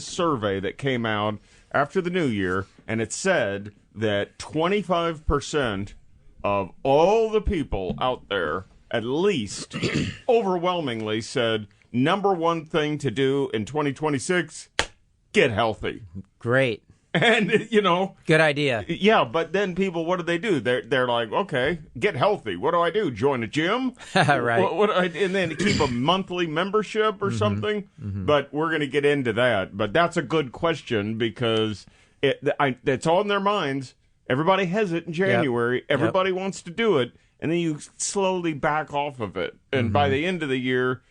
survey that came out after the new year, and it said that 25% of all the people out there, at least, overwhelmingly said, number one thing to do in 2026, get healthy. Great. And, good idea. Yeah, but then people, what do? They're like, okay, get healthy. What do I do? Join a gym? Right. And then keep a monthly membership or something? Mm-hmm. But we're going to get into that. But that's a good question because it's on their minds. Everybody has it in January. Yep. Everybody wants to do it. And then you slowly back off of it. And by the end of the year,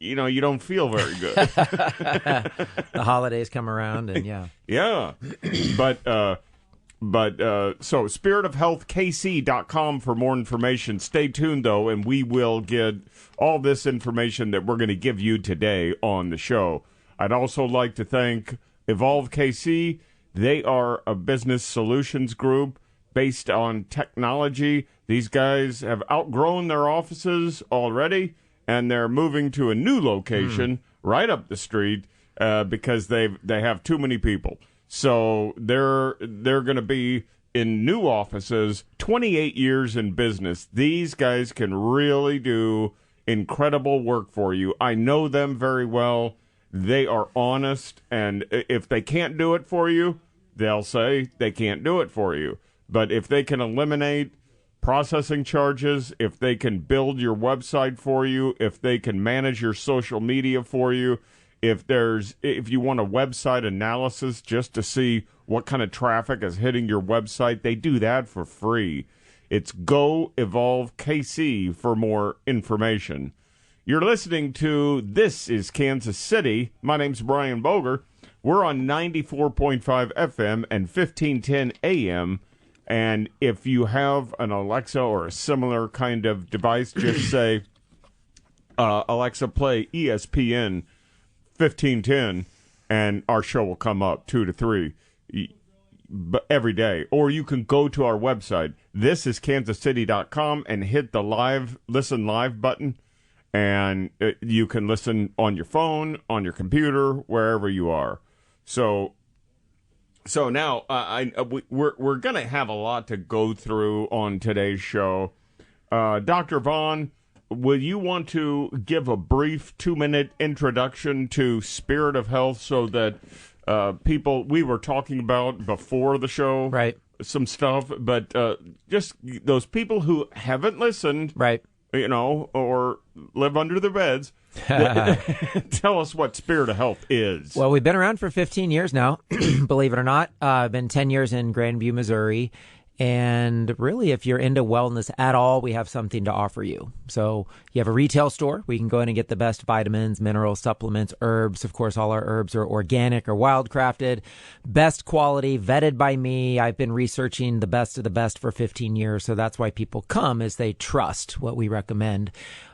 you don't feel very good. The holidays come around, and yeah. But so spiritofhealthkc.com for more information. Stay tuned, though, and we will get all this information that we're going to give you today on the show. I'd also like to thank Evolve KC. They are a business solutions group based on technology. These guys have outgrown their offices already, and they're moving to a new location right up the street because they have too many people. So they're going to be in new offices, 28 years in business. These guys can really do incredible work for you. I know them very well. They are honest, and if they can't do it for you, they'll say they can't do it for you. But if they can eliminate processing charges, if they can build your website for you, if they can manage your social media for you, if you want a website analysis just to see what kind of traffic is hitting your website, they do that for free. It's Go Evolve KC for more information. You're listening to This is Kansas City. My name's Brian Boger. We're on 94.5 FM and 1510 AM. And if you have an Alexa or a similar kind of device, just say, Alexa, play ESPN 1510, and our show will come up 2 to 3 every day. Or you can go to our website, thisiskansascity.com, and hit the listen live button, and you can listen on your phone, on your computer, wherever you are. So now we're going to have a lot to go through on today's show. Dr. Vaughn, will you want to give a brief 2-minute introduction to Spirit of Health so that people, we were talking about before the show, right, some stuff, but just those people who haven't listened, right, or live under their beds, tell us what Spirit of Health is. Well, we've been around for 15 years now, believe it or not. I've been 10 years in Grandview, Missouri. And really, if you're into wellness at all, we have something to offer you. So you have a retail store. We can go in and get the best vitamins, minerals, supplements, herbs. Of course, all our herbs are organic or wildcrafted, best quality, vetted by me. I've been researching the best of the best for 15 years. So that's why people come, is they trust what we recommend.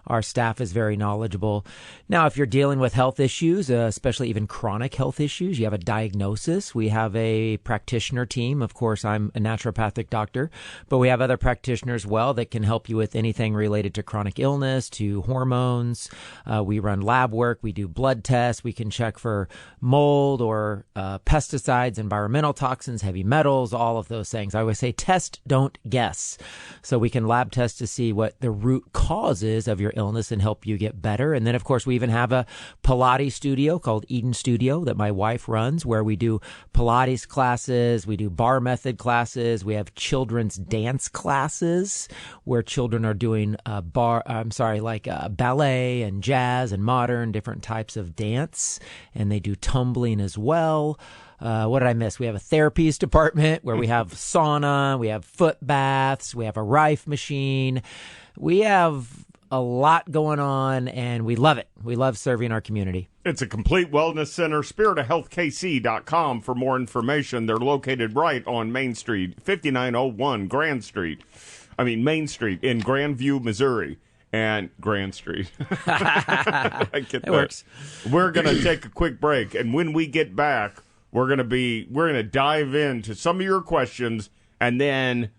Our staff is very knowledgeable. Now, if you're dealing with health issues, especially even chronic health issues, you have a diagnosis. We have a practitioner team. Of course, I'm a naturopathic doctor, but we have other practitioners well that can help you with anything related to chronic illness, to hormones. We run lab work. We do blood tests. We can check for mold or pesticides, environmental toxins, heavy metals, all of those things. I always say test, don't guess. So we can lab test to see what the root cause is of your illness and help you get better. And then, of course, we even have a Pilates studio called Eden Studio that my wife runs, where we do Pilates classes, we do bar method classes, we have children's dance classes where children are doing ballet and jazz and modern, different types of dance, and they do tumbling as well. What did I miss? We have a therapies department where we have sauna, we have foot baths, we have a Rife machine. We have a lot going on, and we love it. We love serving our community. It's a complete wellness center. spiritofhealthkc.com for more information. They're located right on Main Street, 5901 Main Street in Grandview, Missouri. And Grand Street. I get that. It works. We're going to take a quick break, and when we get back, we're going to dive into some of your questions, and then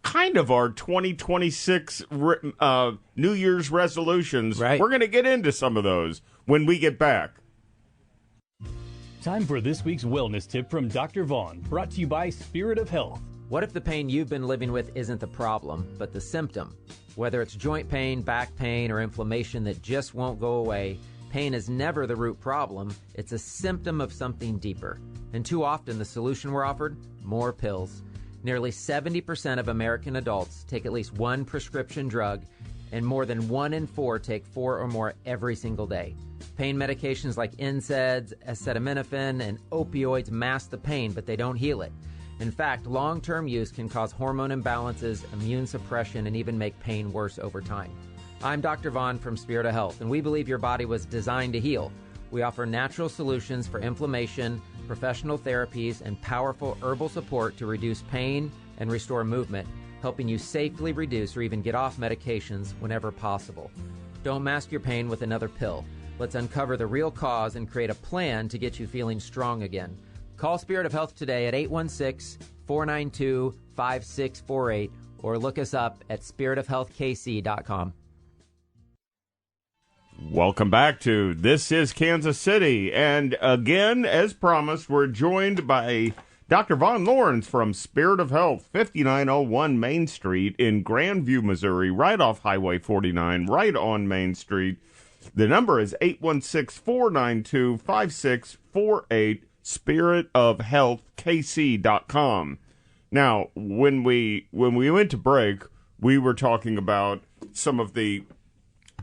kind of our 2026 New Year's resolutions. Right. We're going to get into some of those when we get back. Time for this week's wellness tip from Dr. Vaughn, brought to you by Spirit of Health. What if the pain you've been living with isn't the problem, but the symptom? Whether it's joint pain, back pain, or inflammation that just won't go away, pain is never the root problem. It's a symptom of something deeper. And too often, the solution we're offered? More pills. Nearly 70% of American adults take at least one prescription drug, and more than 1 in 4 take 4 or more every single day. Pain medications like NSAIDs, acetaminophen, and opioids mask the pain, but they don't heal it. In fact, long-term use can cause hormone imbalances, immune suppression, and even make pain worse over time. I'm Dr. Vaughn from Spirit of Health, and we believe your body was designed to heal. We offer natural solutions for inflammation, professional therapies, and powerful herbal support to reduce pain and restore movement, helping you safely reduce or even get off medications whenever possible. Don't mask your pain with another pill. Let's uncover the real cause and create a plan to get you feeling strong again. Call Spirit of Health today at 816-492-5648 or look us up at spiritofhealthkc.com. Welcome back to This is Kansas City. And again, as promised, we're joined by Dr. Vaughn Lawrence from Spirit of Health, 5901 Main Street in Grandview, Missouri, right off Highway 49, right on Main Street. The number is 816-492-5648, spiritofhealthkc.com. Now, when we went to break, we were talking about some of the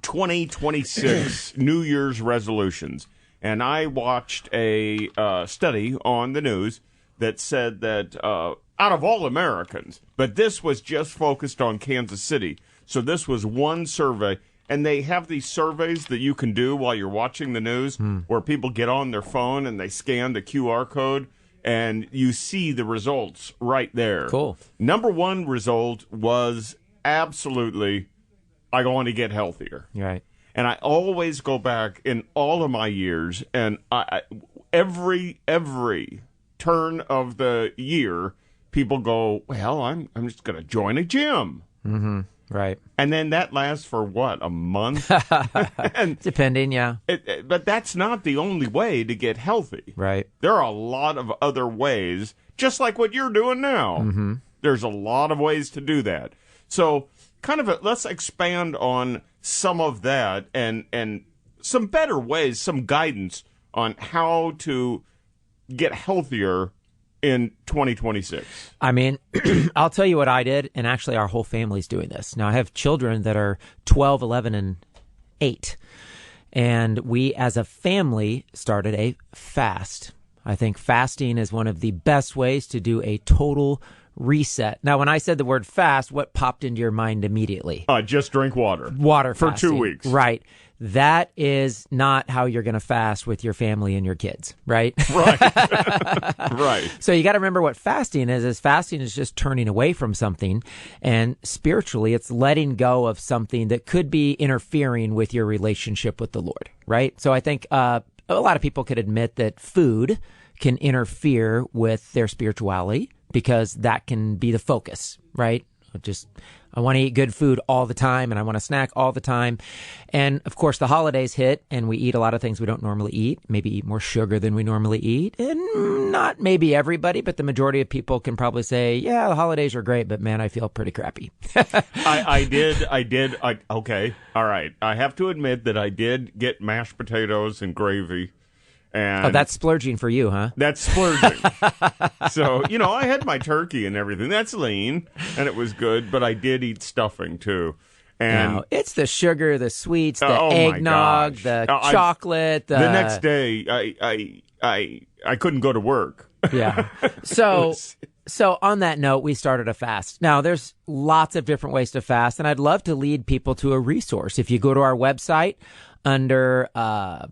2026 New Year's resolutions. And I watched a study on the news that said that out of all Americans, but this was just focused on Kansas City. So this was one survey. And they have these surveys that you can do while you're watching the news where people get on their phone and they scan the QR code and you see the results right there. Cool. Number one result was absolutely, I want to get healthier. Right. And I always go back in all of my years and every turn of the year, people go, well, I'm just going to join a gym. Mm-hmm. Right. And then that lasts for, what, a month? Depending, yeah. But that's not the only way to get healthy. Right. There are a lot of other ways, just like what you're doing now. Mm-hmm. There's a lot of ways to do that. So let's expand on some of that and some better ways, some guidance on how to get healthier in 2026. I mean, I'll tell you what I did, and actually our whole family's doing this. Now, I have children that are 12, 11, and 8, and we as a family started a fast. I think fasting is one of the best ways to do a total reset. Now, when I said the word fast, what popped into your mind immediately? Just drink water. Water for fasting. 2 weeks. Right. That is not how you're going to fast with your family and your kids, right? Right. Right. So you got to remember what fasting is fasting is just turning away from something, and spiritually it's letting go of something that could be interfering with your relationship with the Lord, right? So I think a lot of people could admit that food can interfere with their spirituality because that can be the focus, right? I want to eat good food all the time, and I want to snack all the time. And, of course, the holidays hit, and we eat a lot of things we don't normally eat, maybe eat more sugar than we normally eat. And not maybe everybody, but the majority of people can probably say, yeah, the holidays are great, but, man, I feel pretty crappy. I did. Okay. All right. I have to admit that I did get mashed potatoes and gravy. And that's splurging for you, huh? That's splurging. So, I had my turkey and everything. That's lean, and it was good, but I did eat stuffing, too. And no, it's the sugar, the sweets, the eggnog, the chocolate. The next day, I couldn't go to work. Yeah. So on that note, we started a fast. Now, there's lots of different ways to fast, and I'd love to lead people to a resource. If you go to our website, under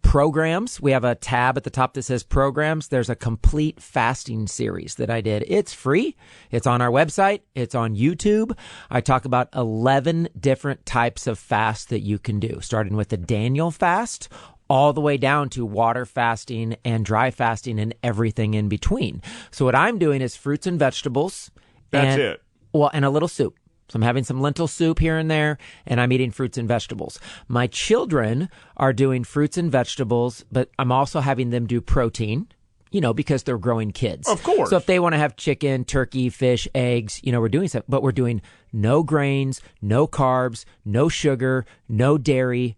programs, we have a tab at the top that says programs. There's a complete fasting series that I did. It's free. It's on our website. It's on YouTube. I talk about 11 different types of fast that you can do, starting with the Daniel fast all the way down to water fasting and dry fasting and everything in between. So what I'm doing is fruits and vegetables. That's it. Well, and a little soup. So I'm having some lentil soup here and there, and I'm eating fruits and vegetables. My children are doing fruits and vegetables, but I'm also having them do protein because they're growing kids. Of course. So if they want to have chicken, turkey, fish, eggs, we're doing stuff, but we're doing no grains, no carbs, no sugar, no dairy.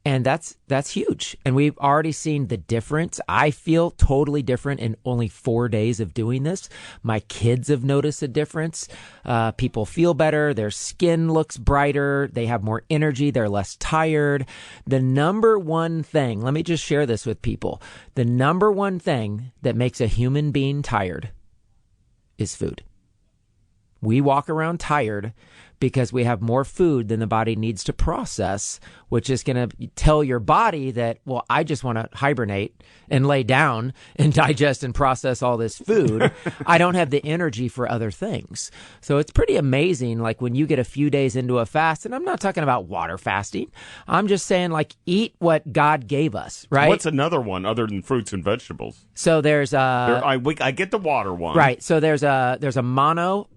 And that's huge. And we've already seen the difference. I feel totally different in only 4 days of doing this. My kids have noticed a difference. People feel better. Their skin looks brighter. They have more energy. They're less tired. The number one thing, let me just share this with people. The number one thing that makes a human being tired is food. We walk around tired because we have more food than the body needs to process, which is going to tell your body that, well, I just want to hibernate and lay down and digest and process all this food. I don't have the energy for other things. So it's pretty amazing, like when you get a few days into a fast, and I'm not talking about water fasting. I'm just saying, like, eat what God gave us, right? What's another one other than fruits and vegetables? So there's I get the water one. Right. So there's a mono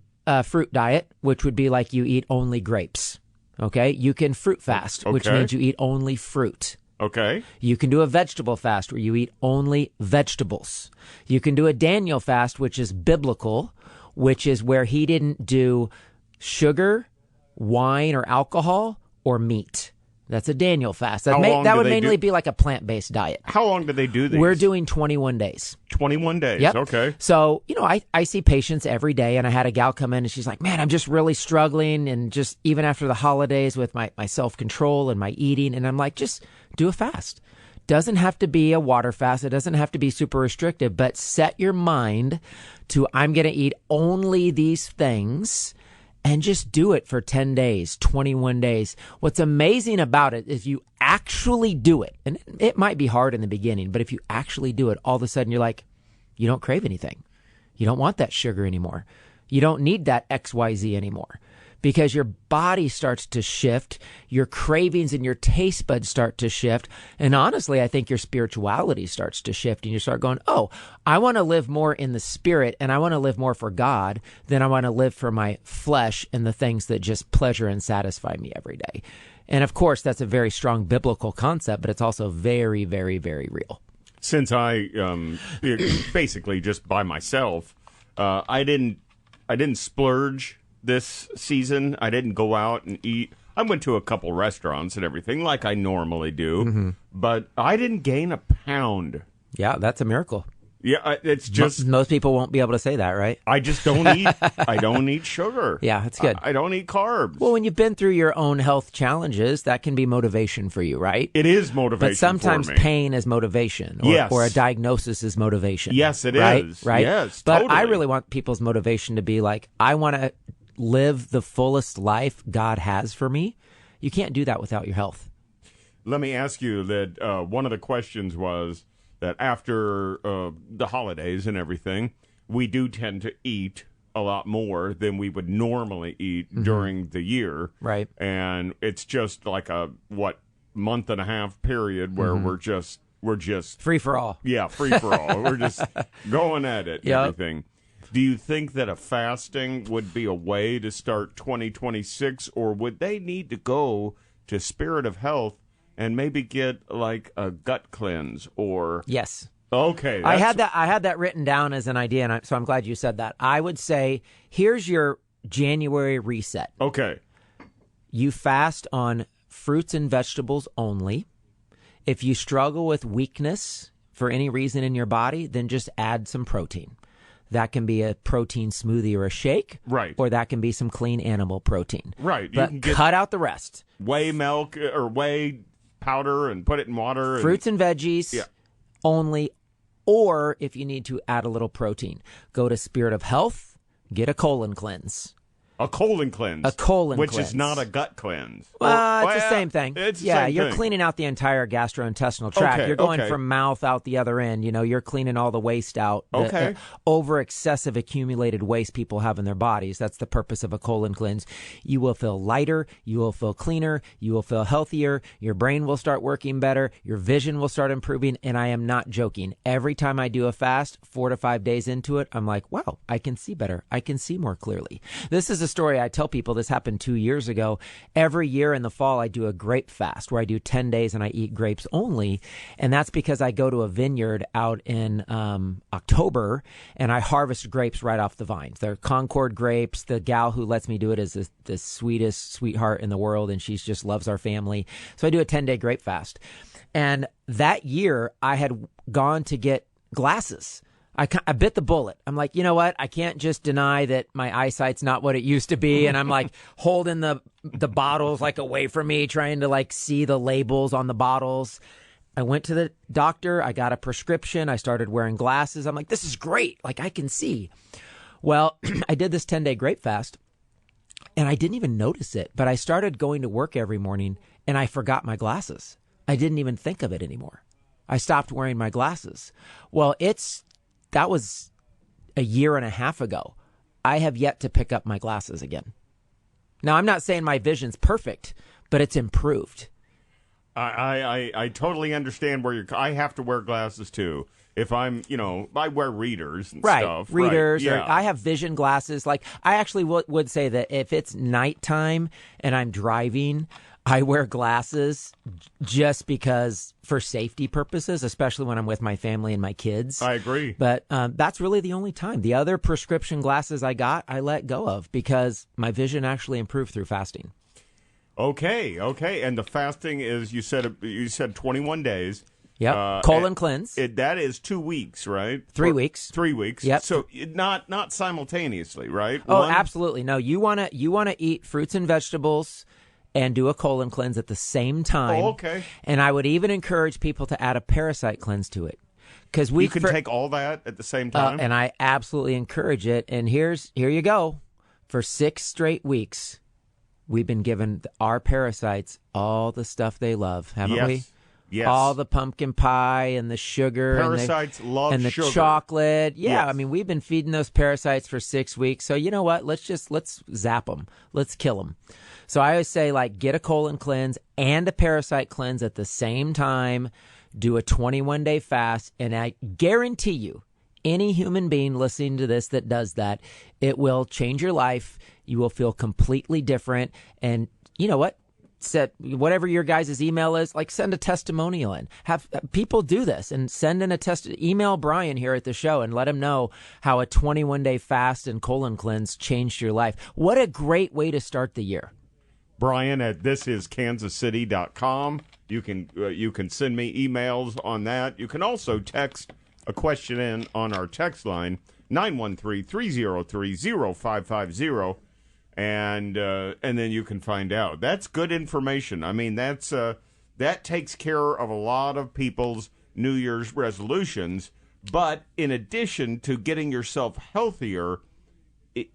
fruit diet, which would be like you eat only grapes. Okay. You can fruit fast, which means you eat only fruit. Okay. You can do a vegetable fast where you eat only vegetables. You can do a Daniel fast, which is biblical, which is where he didn't do sugar, wine, or alcohol, or meat. That's a Daniel fast. That would mainly be like a plant-based diet. How long do they do these? We're doing 21 days. 21 days. Yep. Okay. So, I see patients every day, and I had a gal come in and she's like, man, I'm just really struggling. And just even after the holidays with my self-control and my eating. And I'm like, just do a fast. Doesn't have to be a water fast. It doesn't have to be super restrictive, but set your mind to, I'm going to eat only these things. And just do it for 10 days, 21 days. What's amazing about it is you actually do it. And it might be hard in the beginning, but if you actually do it, all of a sudden you're like, you don't crave anything. You don't want that sugar anymore. You don't need that XYZ anymore. Because your body starts to shift, your cravings and your taste buds start to shift. And honestly, I think your spirituality starts to shift, and you start going, oh, I want to live more in the spirit, and I want to live more for God than I want to live for my flesh and the things that just pleasure and satisfy me every day. And of course, that's a very strong biblical concept, but it's also very, very, very real. Since I basically just by myself, I didn't splurge this season. I didn't go out and eat. I went to a couple restaurants and everything like I normally do, but I didn't gain a pound. Yeah, that's a miracle. Yeah, it's just most people won't be able to say that, right? I just don't eat. I don't eat sugar. Yeah, that's good. I don't eat carbs. Well, when you've been through your own health challenges, that can be motivation for you, right? It is motivation. But sometimes for me. pain is motivation, or a diagnosis is motivation. Yes, it is. Right? Yes, but totally. I really want people's motivation to be like, I want to live the fullest life God has for me. You can't do that without your health. Let me ask you that one of the questions was that after the holidays and everything, we do tend to eat a lot more than we would normally eat during the year. Right. And it's just like a, month and a half period where we're just free for all. Yeah, free for all. We're just going at it and everything. Do you think that a fasting would be a way to start 2026, or would they need to go to Spirit of Health and maybe get like a gut cleanse or? Yes. Okay. I had that written down as an idea, and so I'm glad you said that. I would say, here's your January reset. Okay. You fast on fruits and vegetables only. If you struggle with weakness for any reason in your body, then just add some protein. That can be a protein smoothie or a shake. Right. Or that can be some clean animal protein. Right. But you can cut out the rest. Whey milk or whey powder and put it in water. Fruits and veggies only. Or if you need to add a little protein, go to Spirit of Health, get a colon cleanse. A colon cleanse. Which is not a gut cleanse. Well, it's the same thing. It's the same you're thing. cleaning out the entire gastrointestinal tract. Okay, you're going okay. from mouth out the other end. You're cleaning all the waste out. The over excessive accumulated waste people have in their bodies. That's the purpose of a colon cleanse. You will feel lighter. You will feel cleaner. You will feel healthier. Your brain will start working better. Your vision will start improving. And I am not joking. Every time I do a fast, 4 to 5 days into it, I'm like, wow, I can see better. I can see more clearly. This is a story I tell people. This happened 2 years ago. Every year in the fall, I do a grape fast where I do 10 days and I eat grapes only. And that's because I go to a vineyard out in October and I harvest grapes right off the vines. They're Concord grapes. The gal who lets me do it is the sweetest sweetheart in the world, and she just loves our family. So I do a 10-day grape fast. And that year, I had gone to get glasses. I bit the bullet. I'm like, you know what? I can't just deny that my eyesight's not what it used to be. And I'm like holding the bottles like away from me, trying to like see the labels on the bottles. I went to the doctor. I got a prescription. I started wearing glasses. I'm like, this is great. Like I can see. Well, I did this 10-day grape fast and I didn't even notice it. But I started going to work every morning and I forgot my glasses. I didn't even think of it anymore. I stopped wearing my glasses. Well, that was a year and a half ago. I have yet to pick up my glasses again. Now, I'm not saying my vision's perfect, but it's improved. I totally understand where I have to wear glasses too. If I'm, I wear readers and stuff. Readers. Right. Or I have vision glasses. Like I actually would say that if it's nighttime and I'm driving, I wear glasses just because for safety purposes, especially when I'm with my family and my kids. I agree. But that's really the only time. The other prescription glasses I got, I let go of because my vision actually improved through fasting. Okay. And the fasting is, you said 21 days. Yep. Colon cleanse. That is 2 weeks, right? 3 weeks. 3 weeks. Yep. So not simultaneously, right? Oh, absolutely. No, you want to eat fruits and vegetables and do a colon cleanse at the same time. Oh, okay. And I would even encourage people to add a parasite cleanse to it. Because you can take all that at the same time? And I absolutely encourage it. And here you go. For 6 straight weeks, we've been giving our parasites all the stuff they love, haven't we? Yes. All the pumpkin pie and the sugar. Parasites love and the sugar. chocolate. Yeah, Yes. I mean, we've been feeding those parasites for 6 weeks. So you know what? Let's zap them. Let's kill them. So I always say, like, get a colon cleanse and a parasite cleanse at the same time. Do a 21-day fast. And I guarantee you, any human being listening to this that does that, it will change your life. You will feel completely different. And you know what? Whatever your guys' email is, like send a testimonial in. Have people do this and send in email Brian here at the show and let him know how a 21-day fast and colon cleanse changed your life. What a great way to start the year. Brian at thisiskansascity.com. You can send me emails on that. You can also text a question in on our text line, 913-303-0550. And then you can find out. That's good information. I mean, that takes care of a lot of people's New Year's resolutions. But in addition to getting yourself healthier,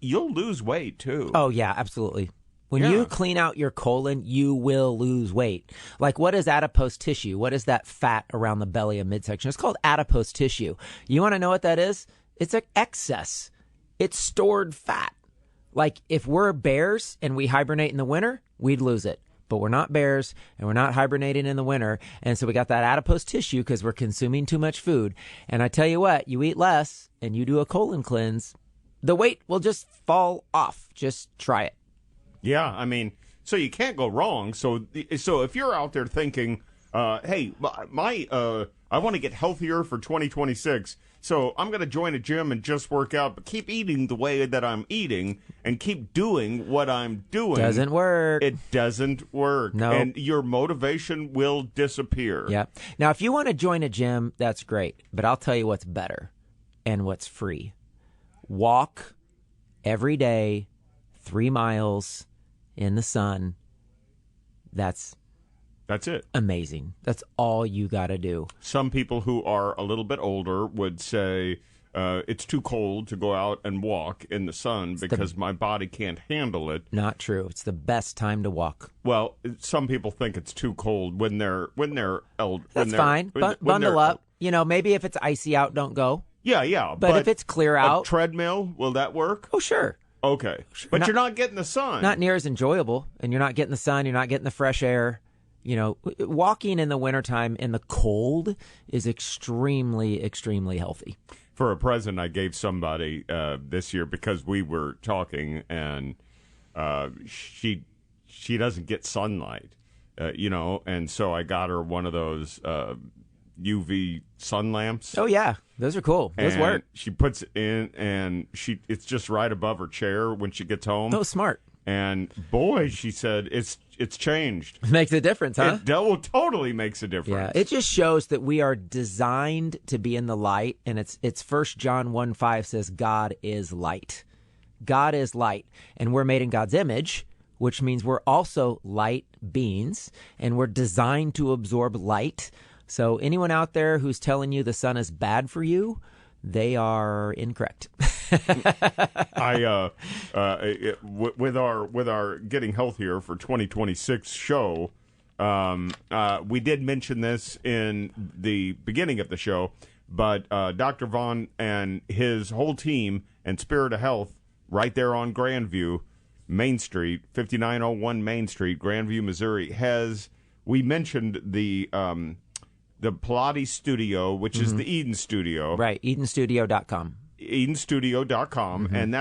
you'll lose weight too. Oh yeah, absolutely. When you clean out your colon, you will lose weight. Like, what is adipose tissue? What is that fat around the belly and midsection? It's called adipose tissue. You want to know what that is? It's an excess. It's stored fat. Like, if we're bears and we hibernate in the winter, we'd lose it. But we're not bears and we're not hibernating in the winter. And so we got that adipose tissue because we're consuming too much food. And I tell you what, you eat less and you do a colon cleanse, the weight will just fall off. Just try it. Yeah, I mean, so you can't go wrong. So if you're out there thinking, hey, I want to get healthier for 2026, so I'm going to join a gym and just work out, but keep eating the way that I'm eating and keep doing what I'm doing. Doesn't work. It doesn't work. No. And your motivation will disappear. Yeah. Now, if you want to join a gym, that's great. But I'll tell you what's better and what's free. Walk every day 3 miles in the sun. That's it. Amazing. That's all you got to do. Some people who are a little bit older would say it's too cold to go out and walk in the sun because my body can't handle it. Not true. It's the best time to walk. Well, some people think it's too cold when they're elder. That's fine. Bundle up. You know, maybe if it's icy out, don't go. Yeah. But if it's clear out, a treadmill, will that work? Oh, sure. Okay. But you're not getting the sun. Not near as enjoyable, and you're not getting the sun, you're not getting the fresh air. You know, walking in the wintertime in the cold is extremely, extremely healthy. For a present I gave somebody this year because we were talking, and she doesn't get sunlight, and so I got her one of those UV sun lamps. Oh yeah, those are cool. Those and work. She puts it in, and it's just right above her chair when she gets home. Oh, smart. And boy, she said it's changed. It makes a difference, huh? It totally makes a difference. Yeah, it just shows that we are designed to be in the light, and it's 1 John 1:5 says God is light. God is light, and we're made in God's image, which means we're also light beings, and we're designed to absorb light. So anyone out there who's telling you the sun is bad for you, they are incorrect. With our Getting Healthier for 2026 show, we did mention this in the beginning of the show, but Dr. Vaughn and his whole team and Spirit of Health right there on Grandview Main Street, 5901 Main Street, Grandview, Missouri, we mentioned the Pilates studio, which is the Eden Studio. Right, EdenStudio.com. EdenStudio.com, and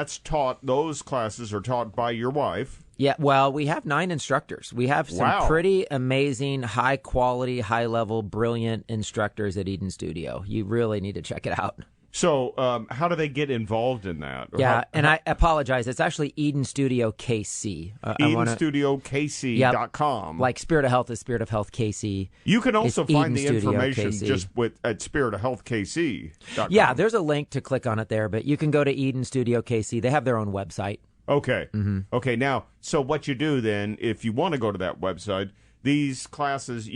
those classes are taught by your wife. Yeah, well, we have 9 instructors. We have some pretty amazing, high-quality, high-level, brilliant instructors at Eden Studio. You really need to check it out. So how do they get involved in that? I apologize. It's actually Eden Studio KC. EdenStudioKC.com. Like Spirit of Health is Spirit of Health KC. You can also find the Eden Studio information KC. just at spiritofhealthkc.com. Yeah, there's a link to click on it there, but you can go to Eden Studio KC. They have their own website. Okay. Okay, now, so what you do then, if you want to go to that website, these classes,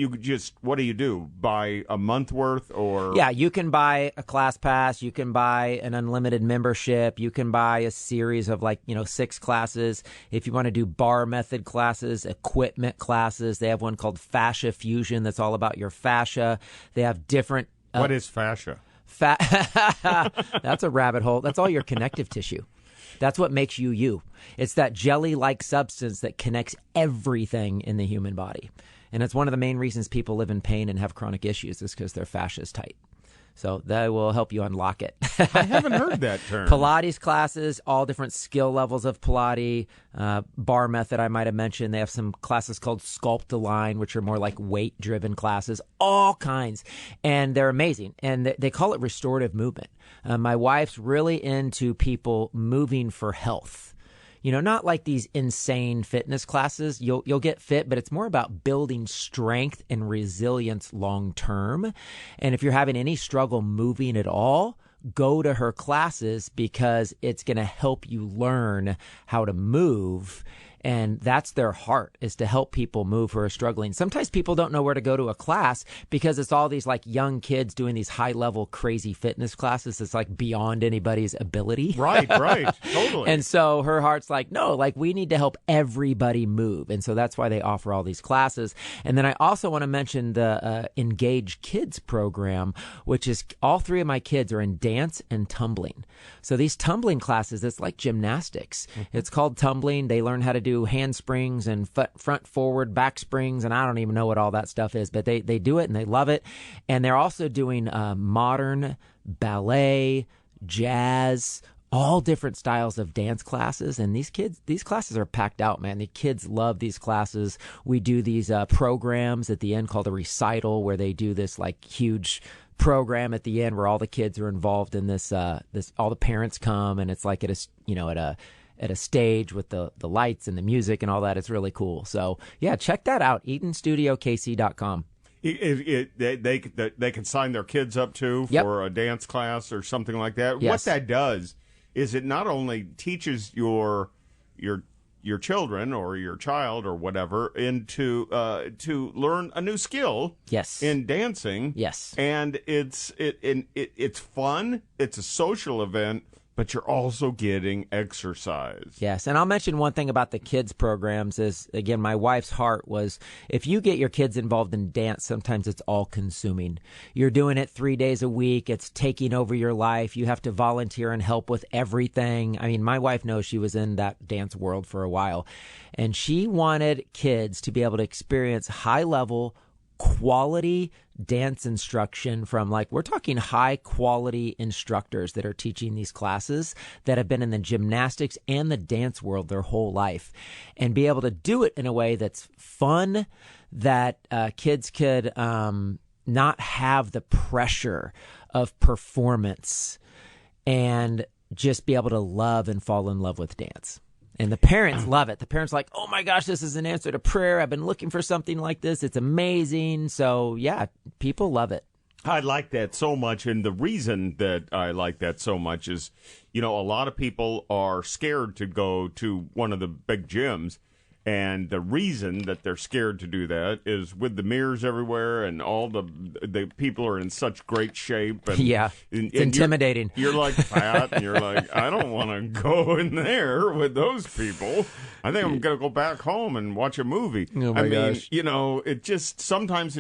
what do you do? Buy a month worth or? Yeah, you can buy a class pass. You can buy an unlimited membership. You can buy a series of 6 classes. If you want to do bar method classes, equipment classes, they have one called Fascia Fusion that's all about your fascia. They have different. What is fascia? That's a rabbit hole. That's all your connective tissue. That's what makes you you. It's that jelly-like substance that connects everything in the human body. And it's one of the main reasons people live in pain and have chronic issues is because their fascia is tight. So that will help you unlock it. I haven't heard that term. Pilates classes, all different skill levels of Pilates. Bar method, I might have mentioned. They have some classes called Sculpt Align, which are more like weight-driven classes. All kinds. And they're amazing. And they call it restorative movement. My wife's really into people moving for health. Not like these insane fitness classes. You'll get fit, but it's more about building strength and resilience long term. And if you're having any struggle moving at all, go to her classes because it's going to help you learn how to move. And that's their heart, is to help people move who are struggling. Sometimes people don't know where to go to a class because it's all these young kids doing these high-level crazy fitness classes. It's beyond anybody's ability. Right, totally. And so her heart's no, we need to help everybody move. And so that's why they offer all these classes. And then I also want to mention the Engage Kids program, which is all 3 of my kids are in dance and tumbling. So these tumbling classes, it's like gymnastics. It's called tumbling. They learn how to do handsprings and front forward back springs, and I don't even know what all that stuff is, but they do it and they love it. And they're also doing modern, ballet, jazz, all different styles of dance classes. And these classes are packed out, man. The kids love these classes. We do these programs at the end called a recital, where they do this huge program at the end where all the kids are involved in this all the parents come, and it's at a stage with the lights and the music and all that. It's really cool. So yeah, check that out. EdenStudioKC.com. They can sign their kids up for a dance class or something like that. Yes. What that does is it not only teaches your children or your child or whatever to learn a new skill. Yes. In dancing. Yes. And it's fun. It's a social event, but you're also getting exercise. Yes, and I'll mention one thing about the kids programs is, again, my wife's heart was, if you get your kids involved in dance, sometimes it's all-consuming. You're doing it 3 days a week. It's taking over your life. You have to volunteer and help with everything. I mean, my wife knows she was in that dance world for a while, and she wanted kids to be able to experience high-level, quality dance instruction from, like, we're talking high quality instructors that are teaching these classes that have been in the gymnastics and the dance world their whole life, and be able to do it in a way that's fun, that kids could not have the pressure of performance, and just be able to love and fall in love with dance. And the parents love it. The parents are like, oh my gosh, this is an answer to prayer. I've been looking for something like this. It's amazing. So yeah, people love it. I like that so much. And the reason that I like that so much is, a lot of people are scared to go to one of the big gyms. And the reason that they're scared to do that is with the mirrors everywhere, and all the people are in such great shape. And, it's intimidating. You're like fat, and you're like, I don't want to go in there with those people. I think I'm going to go back home and watch a movie. Oh my gosh. It just sometimes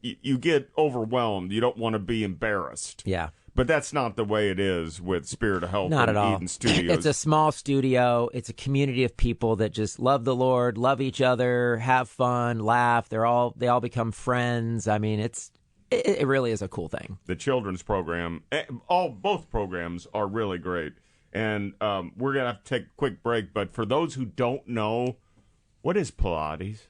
you get overwhelmed. You don't want to be embarrassed. Yeah. But that's not the way it is with Spirit of Health Not and at all. Eden Studios. It's a small studio. It's a community of people that just love the Lord, love each other, have fun, laugh. They all become friends. I mean, it really is a cool thing. The children's program, both programs are really great. And we're going to have to take a quick break. But for those who don't know, what is Pilates?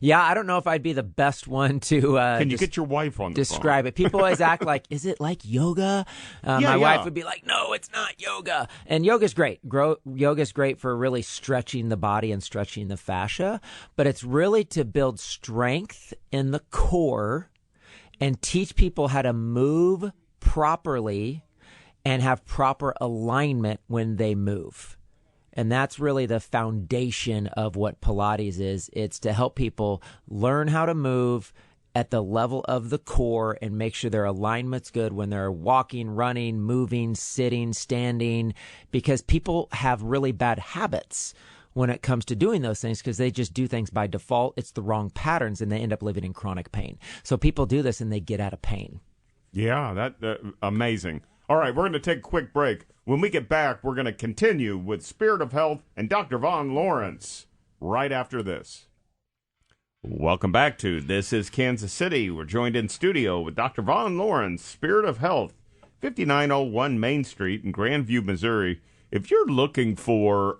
Yeah, I don't know if I'd be the best one to Can you get your wife on the describe phone? It. People always act like, is it like yoga? My wife would be like, no, it's not yoga. And yoga's great. Yoga's great for really stretching the body and stretching the fascia, but it's really to build strength in the core and teach people how to move properly and have proper alignment when they move. And that's really the foundation of what Pilates is. It's to help people learn how to move at the level of the core and make sure their alignment's good when they're walking, running, moving, sitting, standing, because people have really bad habits when it comes to doing those things because they just do things by default. It's the wrong patterns, and they end up living in chronic pain. So people do this and they get out of pain. Yeah, that amazing. All right, we're going to take a quick break. When we get back, we're going to continue with Spirit of Health and Dr. Vaughn Lawrence right after this. Welcome back to This is Kansas City. We're joined in studio with Dr. Vaughn Lawrence, Spirit of Health, 5901 Main Street in Grandview, Missouri. If you're looking for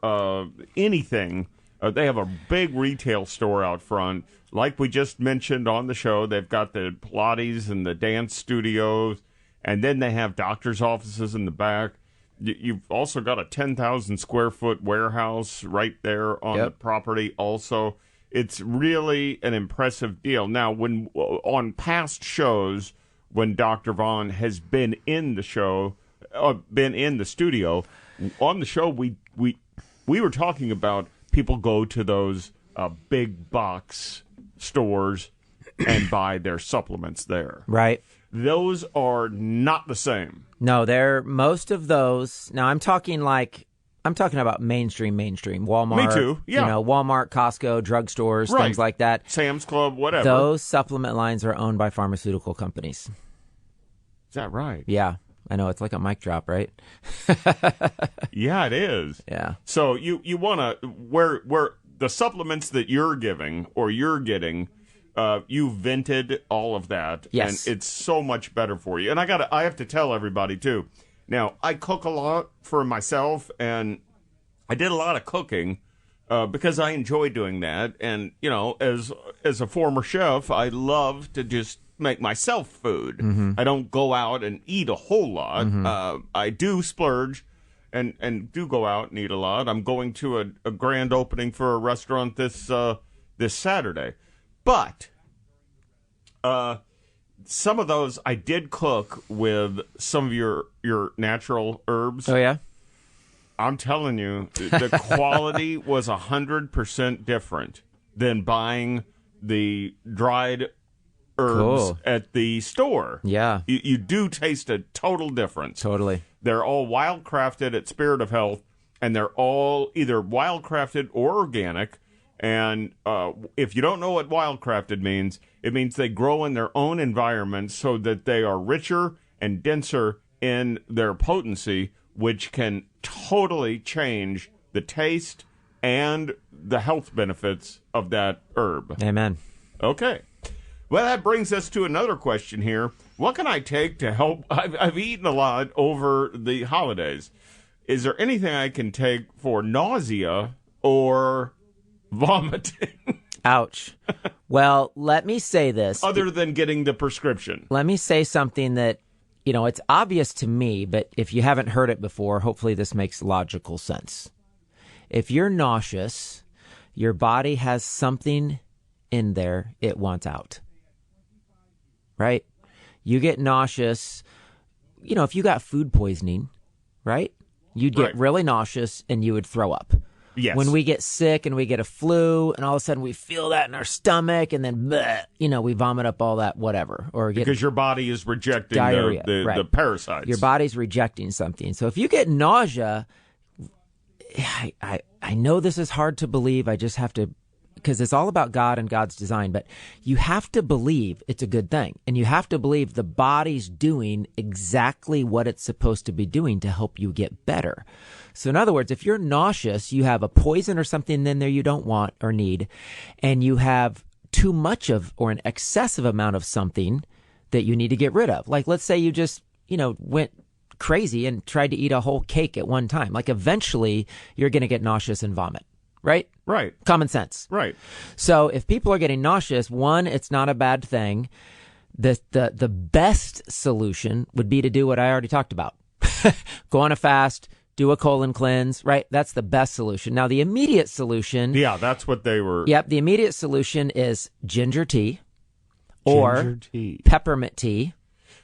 anything, they have a big retail store out front. Like we just mentioned on the show, they've got the Pilates and the dance studios, and then they have doctor's offices in the back. You've also got a 10,000 square foot warehouse right there on the property also. It's really an impressive deal. Now, when on past shows, when Dr. Vaughn has been in the show, been in the studio, on the show, we were talking about people go to those big box stores and buy their supplements there. Right. Those are not the same. No, most of those. Now I'm talking about mainstream, Walmart. Me too. Yeah. Walmart, Costco, drugstores, right. Things like that. Sam's Club, whatever. Those supplement lines are owned by pharmaceutical companies. Is that right? Yeah. I know, it's like a mic drop, right? Yeah, it is. Yeah. So you want to where the supplements that you're giving or you're getting, you vented all of that. Yes. And it's so much better for you. And I have to tell everybody too. Now, I cook a lot for myself, and I did a lot of cooking because I enjoy doing that. And, as a former chef, I love to just make myself food. Mm-hmm. I don't go out and eat a whole lot. Mm-hmm. I do splurge and do go out and eat a lot. I'm going to a grand opening for a restaurant this Saturday. But some of those I did cook with some of your natural herbs. Oh, yeah? I'm telling you, the quality was 100% different than buying the dried herbs at the store. Yeah. You do taste a total difference. Totally. They're all wild-crafted at Spirit of Health, and they're all either wild-crafted or organic. And if you don't know what wild-crafted means, it means they grow in their own environment so that they are richer and denser in their potency, which can totally change the taste and the health benefits of that herb. Amen. Okay. Well, that brings us to another question here. What can I take to help? I've eaten a lot over the holidays. Is there anything I can take for nausea or vomiting? Ouch. Well, let me say this. Other than getting the prescription. Let me say something that, it's obvious to me, but if you haven't heard it before, hopefully this makes logical sense. If you're nauseous, your body has something in there it wants out. Right? You get nauseous. If you got food poisoning, right? You'd get really nauseous and you would throw up. Yes. When we get sick and we get a flu and all of a sudden we feel that in our stomach and then, bleh, we vomit up all that whatever. Or get because your body is rejecting diarrhea, the parasites. Your body's rejecting something. So if you get nausea, I know this is hard to believe. I just have to, because it's all about God and God's design, but you have to believe it's a good thing. And you have to believe the body's doing exactly what it's supposed to be doing to help you get better. So in other words, if you're nauseous, you have a poison or something in there you don't want or need, and you have too much of or an excessive amount of something that you need to get rid of. Like let's say you just, went crazy and tried to eat a whole cake at one time. Like eventually you're going to get nauseous and vomit. Right? Right. Common sense. Right. So if people are getting nauseous, one, it's not a bad thing. The best solution would be to do what I already talked about. Go on a fast, do a colon cleanse, right? That's the best solution. Now, the immediate solution. Yeah, that's what they were. Yep. The immediate solution is ginger tea or peppermint tea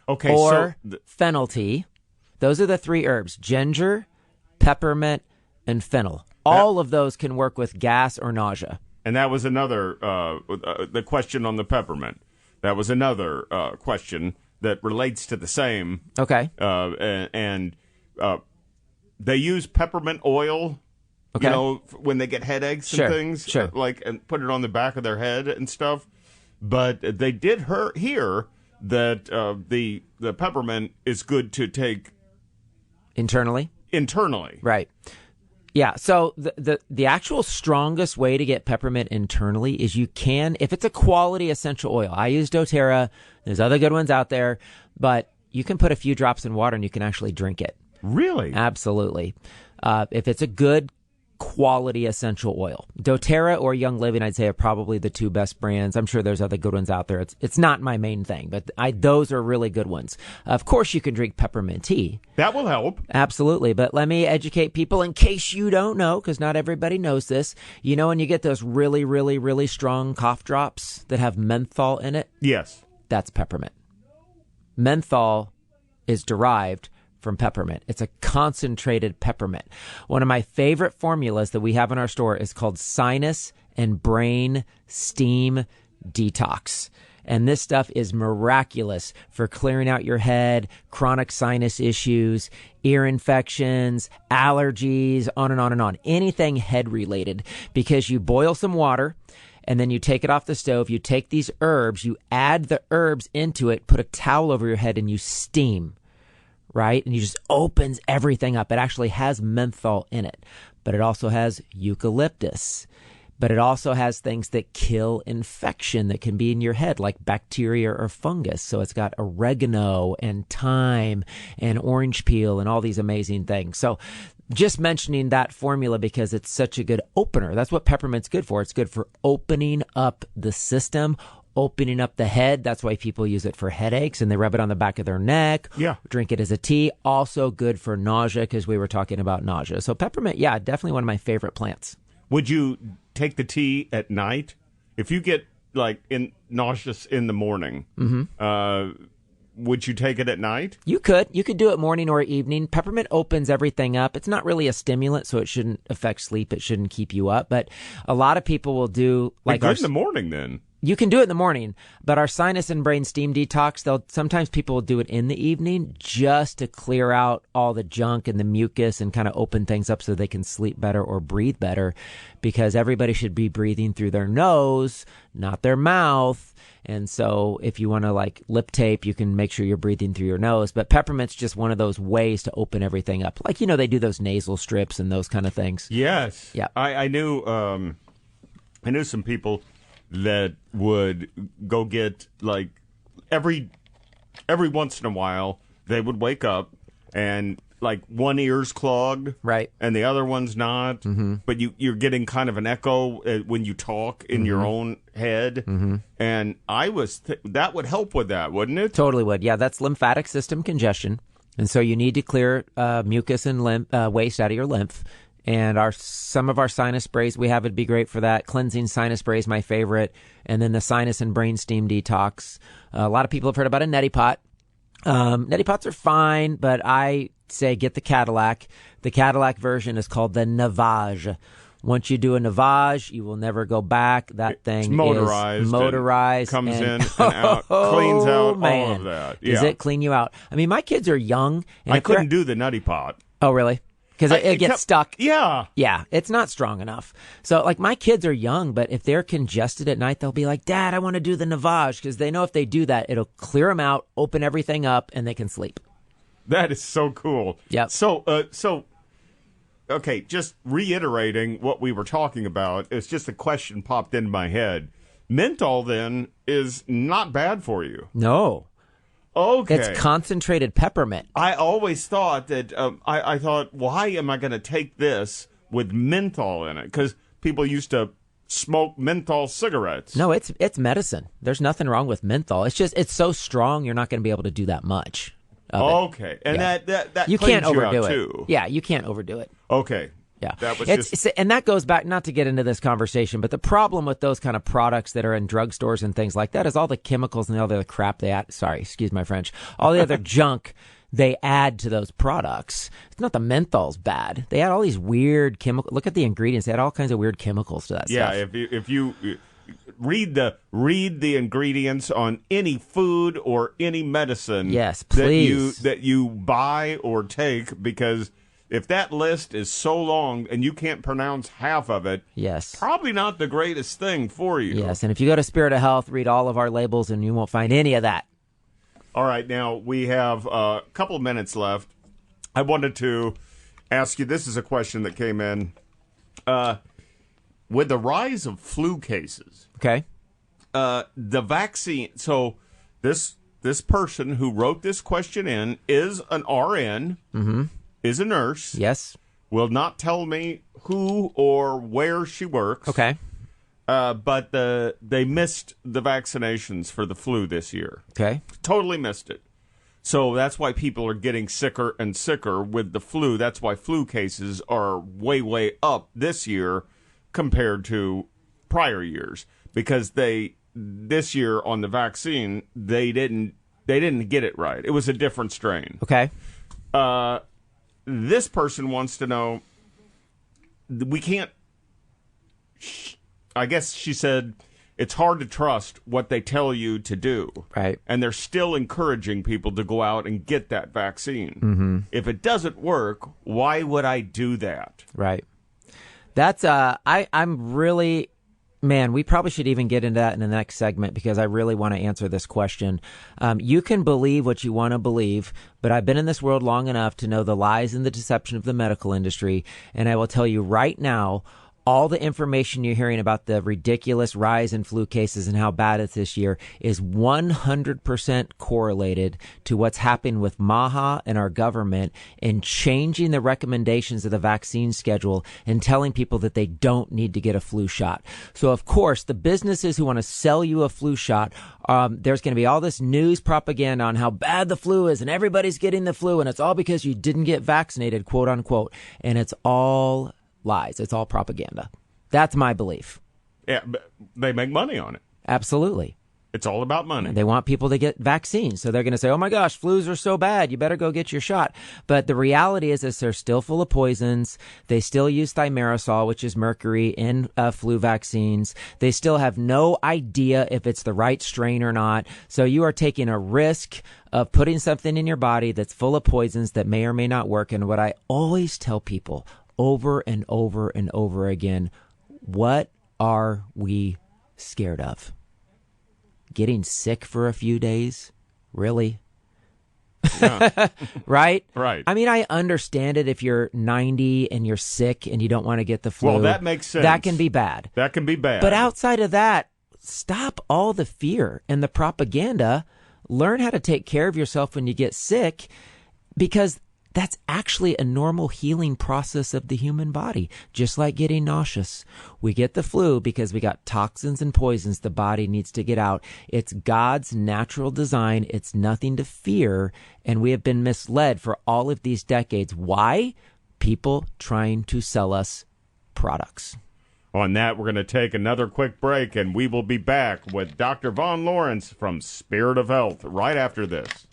or fennel tea. Those are the three herbs: ginger, peppermint, and fennel. All of those can work with gas or nausea. And that was another, the question on the peppermint. That was another question that relates to the same. Okay. And they use peppermint oil, when they get headaches and things. Sure. And put it on the back of their head and stuff. But they did hear that the peppermint is good to take internally. Right. Yeah, so the actual strongest way to get peppermint internally is you can, if it's a quality essential oil. I use doTERRA. There's other good ones out there, but you can put a few drops in water and you can actually drink it. Really? Absolutely. If it's a good quality essential oil. doTERRA or Young Living, I'd say, are probably the two best brands. I'm sure there's other good ones out there. It's not my main thing, but those are really good ones. Of course, you can drink peppermint tea. That will help. Absolutely. But let me educate people in case you don't know, because not everybody knows this. When you get those really, really, really strong cough drops that have menthol in it? Yes. That's peppermint. Menthol is derived from peppermint. It's a concentrated peppermint. One of my favorite formulas that we have in our store is called Sinus and Brain Steam Detox. And this stuff is miraculous for clearing out your head, chronic sinus issues, ear infections, allergies, on and on and on. Anything head related, because you boil some water and then you take it off the stove. You take these herbs, you add the herbs into it, put a towel over your head and you steam. Right? And you just opens everything up. It actually has menthol in it, but it also has eucalyptus, but it also has things that kill infection that can be in your head, like bacteria or fungus. So it's got oregano and thyme and orange peel and all these amazing things. So just mentioning that formula because it's such a good opener. That's what peppermint's good for. It's good for opening up the system, opening up the head. That's why people use it for headaches and they rub it on the back of their neck. Yeah. Drink it as a tea. Also good for nausea because we were talking about nausea. So peppermint, yeah, definitely one of my favorite plants. Would you take the tea at night? If you get nauseous in the morning, would you take it at night? You could do it morning or evening. Peppermint opens everything up. It's not really a stimulant, so it shouldn't affect sleep. It shouldn't keep you up. But a lot of people will do good in the morning then. You can do it in the morning, but our sinus and brain steam detox, sometimes people will do it in the evening just to clear out all the junk and the mucus and kind of open things up so they can sleep better or breathe better, because everybody should be breathing through their nose, not their mouth. And so if you want to lip tape, you can make sure you're breathing through your nose. But peppermint's just one of those ways to open everything up. They do those nasal strips and those kind of things. Yes. Yeah. I knew some people that would go get, like, every once in a while, they would wake up and, like, one ear's clogged. Right. And the other one's not. Mm-hmm. But you're getting kind of an echo when you talk in your own head. Mm-hmm. And that would help with that, wouldn't it? Totally would. Yeah, that's lymphatic system congestion. And so you need to clear mucus and waste out of your lymph. And some of our sinus sprays we have would be great for that. Cleansing sinus spray is my favorite. And then the sinus and brain steam detox. A lot of people have heard about a neti pot. Neti pots are fine, but I say get the Cadillac. The Cadillac version is called the Navage. Once you do a Navage, you will never go back. That thing it's motorized. Is motorized. Comes in and out, cleans out all of that. Yeah. Does it clean you out? I mean, my kids are young. And I couldn't do the neti pot. Oh, really? Because it gets stuck. Yeah. Yeah, it's not strong enough. So, like, my kids are young, but if they're congested at night, they'll be like, Dad, I want to do the Navage, because they know if they do that, it'll clear them out, open everything up, and they can sleep. That is so cool. Yep. So, okay, just reiterating what we were talking about, it's just a question popped into my head. Menthol, then, is not bad for you. No. Okay. It's concentrated peppermint. I always thought that, I thought, why am I going to take this with menthol in it? Because people used to smoke menthol cigarettes. No, it's medicine. There's nothing wrong with menthol. It's just, it's so strong, you're not going to be able to do that much of it. Okay. And Yeah. that You can't cleans you overdo out it. too. Yeah, you can't overdo it. Okay. Yeah. That was And that goes back, not to get into this conversation, but the problem with those kind of products that are in drugstores and things like that is all the chemicals and all the other crap they add. Sorry, excuse my French. All the other junk they add to those products. It's not the menthol's bad. They add all these weird chemicals. Look at the ingredients. They add all kinds of weird chemicals to that stuff. Yeah, if you read the ingredients on any food or any medicine Yes, please. that you buy or take, because if that list is so long and you can't pronounce half of it, Yes. probably not the greatest thing for you. Yes, and if you go to Spirit of Health, read all of our labels and you won't find any of that. All right, now we have a couple of minutes left. I wanted to ask you, this is a question that came in. With the rise of flu cases, Okay. the vaccine, so this person who wrote this question in is an RN, is a nurse, Yes. will not tell me who or where she works. Okay. But they missed the vaccinations for the flu this year. Okay. Totally missed it. So that's why people are getting sicker and sicker with the flu. That's why flu cases are way, way up this year compared to prior years. Because this year on the vaccine, they didn't get it right. It was a different strain. Okay. This person wants to know, we can't, I guess she said, it's hard to trust what they tell you to do. Right. And they're still encouraging people to go out and get that vaccine. Mm-hmm. If it doesn't work, why would I do that? Right. That's I'm really, man, we probably should even get into that in the next segment because I really want to answer this question. You can believe what you want to believe, but I've been in this world long enough to know the lies and the deception of the medical industry. And I will tell you right now, all the information you're hearing about the ridiculous rise in flu cases and how bad it's this year is 100% correlated to what's happening with MAHA and our government in changing the recommendations of the vaccine schedule and telling people that they don't need to get a flu shot. So, of course, the businesses who want to sell you a flu shot, there's going to be all this news propaganda on how bad the flu is and everybody's getting the flu and it's all because you didn't get vaccinated, quote unquote. And it's all lies. It's all propaganda. That's my belief. Yeah, but they make money on it. Absolutely. It's all about money. They want people to get vaccines. So they're going to say, oh my gosh, flus are so bad. You better go get your shot. But the reality is they're still full of poisons. They still use thimerosal, which is mercury, in flu vaccines. They still have no idea if it's the right strain or not. So you are taking a risk of putting something in your body that's full of poisons that may or may not work. And what I always tell people over and over and over again, what are we scared of? Getting sick for a few days? Really? Yeah. Right? Right. I mean, I understand it if you're 90 and you're sick and you don't want to get the flu. Well, that makes sense. That can be bad. That can be bad. But outside of that, stop all the fear and the propaganda. Learn how to take care of yourself when you get sick, because that's actually a normal healing process of the human body, just like getting nauseous. We get the flu because we got toxins and poisons the body needs to get out. It's God's natural design. It's nothing to fear, and we have been misled for all of these decades. Why? People trying to sell us products. On that, we're going to take another quick break, and we will be back with Dr. Vaughn Lawrence from Spirit of Health right after this.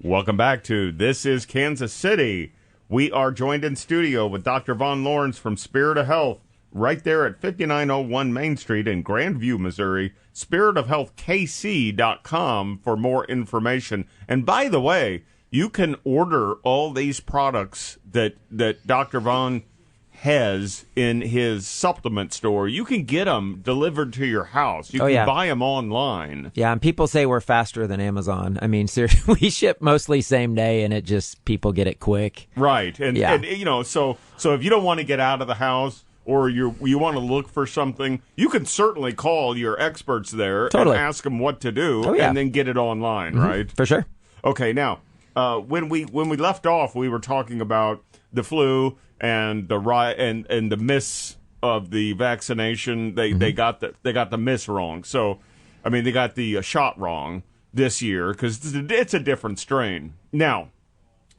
Welcome back to This is Kansas City. We are joined in studio with Dr. Vaughn Lawrence from Spirit of Health right there at 5901 Main Street in Grandview, Missouri. SpiritofHealthKC.com for more information. And by the way, you can order all these products that Dr. Vaughn has in his supplement store. You can get them delivered to your house. You can buy them online. Yeah, and people say we're faster than Amazon. I mean, seriously, we ship mostly same day, and it just, people get it quick. Right. And you know, so if you don't want to get out of the house, or you want to look for something, you can certainly call your experts there and ask them what to do, and then get it online, right? For sure. Okay, now, when we left off, we were talking about the flu and the miss of the vaccination. They got the miss wrong. So, I mean, they got the shot wrong this year because it's a different strain. Now,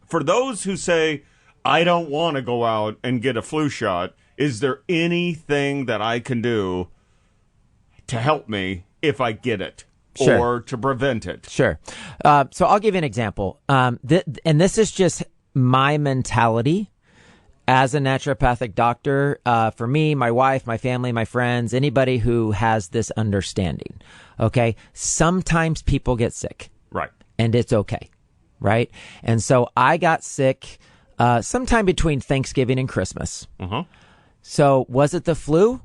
for those who say, I don't want to go out and get a flu shot, is there anything that I can do to help me if I get it? Sure. Or to prevent it? Sure. So I'll give you an example. And this is just my mentality as a naturopathic doctor. For me, my wife, my family, my friends, anybody who has this understanding. Okay. Sometimes people get sick. Right. And it's okay. Right. And so I got sick sometime between Thanksgiving and Christmas. Uh-huh. So was it the flu?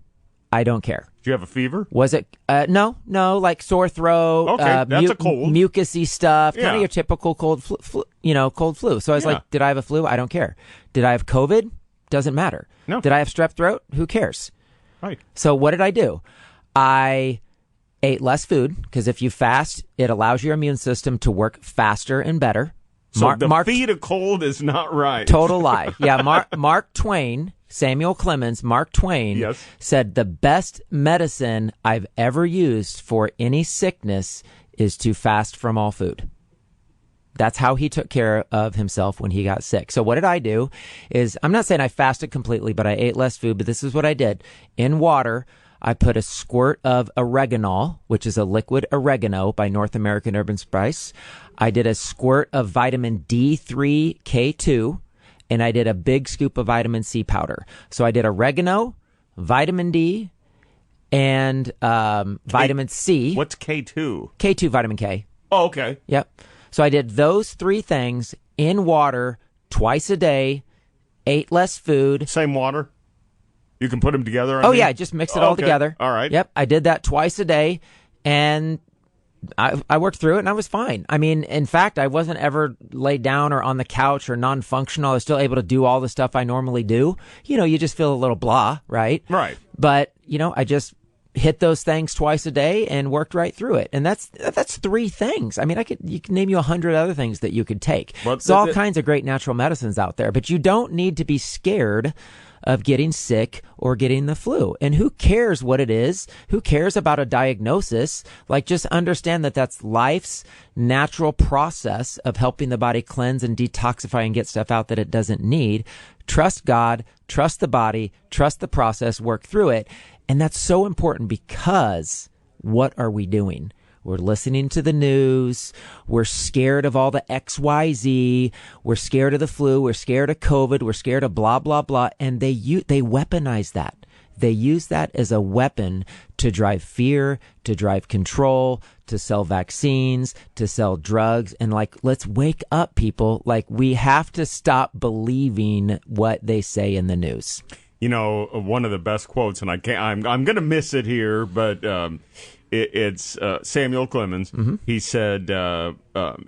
I don't care. Do you have a fever? Was it? No, like sore throat. Okay, that's a cold. Mucusy stuff, kind Yeah. of your typical cold flu. So I was like, did I have a flu? I don't care. Did I have COVID? Doesn't matter. No. Did I have strep throat? Who cares? Right. So what did I do? I ate less food, because if you fast, it allows your immune system to work faster and better. So feed a cold is not right. Total lie. Yeah, Mark Twain, Samuel Clemens, Mark Twain said the best medicine I've ever used for any sickness is to fast from all food. That's how he took care of himself when he got sick. So what did I do is, I'm not saying I fasted completely, but I ate less food, but this is what I did. In water, I put a squirt of oregano, which is a liquid oregano by North American Herb and Spice. I did a squirt of vitamin D3 K2, and I did a big scoop of vitamin C powder. So I did oregano, vitamin D, and vitamin C. What's K2? K2 vitamin K. Oh, okay. Yep. So I did those three things in water twice a day, ate less food. Same water? You can put them together? Yeah, just mix it all together. All right. Yep, I did that twice a day, and I worked through it, and I was fine. I mean, in fact, I wasn't ever laid down or on the couch or non-functional. I was still able to do all the stuff I normally do. You know, you just feel a little blah, right? Right. But, you know, I just hit those things twice a day and worked right through it. And that's three things. I mean, you can name you 100 other things that you could take. There's all kinds of great natural medicines out there, but you don't need to be scared of getting sick or getting the flu. And who cares what it is? Who cares about a diagnosis? Like, just understand that that's life's natural process of helping the body cleanse and detoxify and get stuff out that it doesn't need. Trust God, trust the body, trust the process, work through it. And that's so important, because what are we doing? We're listening to the news. We're scared of all the XYZ. We're scared of the flu. We're scared of COVID. We're scared of blah, blah, blah. And they weaponize that. They use that as a weapon to drive fear, to drive control, to sell vaccines, to sell drugs. And let's wake up, people. We have to stop believing what they say in the news. You know, one of the best quotes, and I'm going to miss it here, but it's Samuel Clemens. Mm-hmm. He said,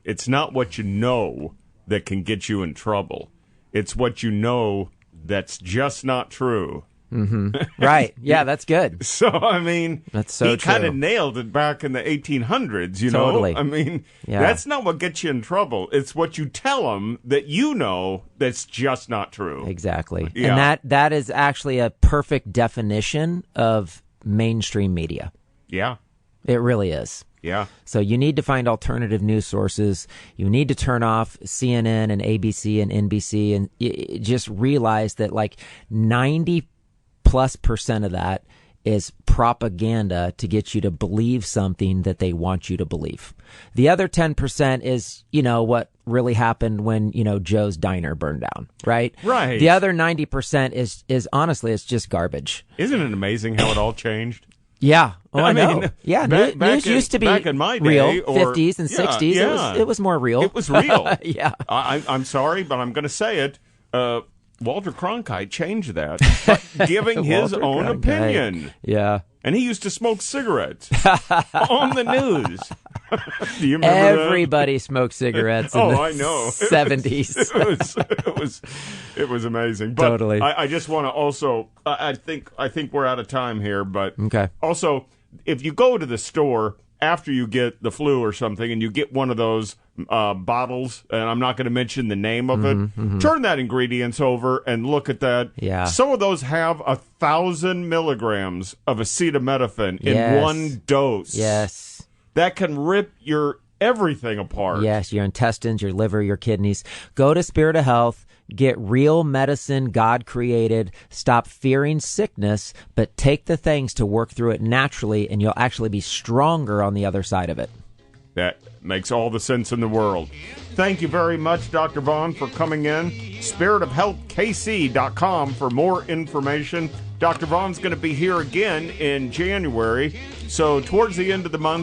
"It's not what you know that can get you in trouble. It's what you know that's just not true Right. Yeah, that's good. So, I mean, That's so he kind true. of nailed it back in the 1800s, you Totally. know? I mean, Yeah. that's not what gets you in trouble. It's what you tell them that you know that's just not true. Exactly. Yeah. And that is actually a perfect definition of mainstream media. Yeah. It really is. Yeah. So you need to find alternative news sources. You need to turn off CNN and ABC and NBC and just realize that like 90+% of that is propaganda to get you to believe something that they want you to believe. The other 10% is, what really happened when, Joe's Diner burned down, right? Right. The other 90% is honestly, it's just garbage. Isn't it amazing how it all changed? Yeah. Oh, I know. mean, Yeah, news used to be back in my day, real, or- 50s and yeah, 60s. yeah. It was more real. It was real. Yeah. I'm sorry, but I'm going to say it. Walter Cronkite changed that by giving his Walter own Cronkite. opinion. Yeah. And he used to smoke cigarettes on the news. Do you remember Everybody smoked cigarettes in Oh, the I know. 70s. It was amazing. But Totally. I just want to also, I think we're out of time here, but Okay. also, if you go to the store after you get the flu or something and you get one of those bottles, and I'm not going to mention the name of it, turn that ingredients over and look at that. Yeah. Some of those have 1,000 milligrams of acetaminophen in Yes. one dose. Yes. That can rip your everything apart. Yes, your intestines, your liver, your kidneys. Go to Spirit of Health. Get real medicine God created. Stop fearing sickness, but take the things to work through it naturally, and you'll actually be stronger on the other side of it. That makes all the sense in the world. Thank you very much, Dr. Vaughn, for coming in. SpiritofHealthKC.com for more information. Dr. Vaughn's going to be here again in January. So towards the end of the month,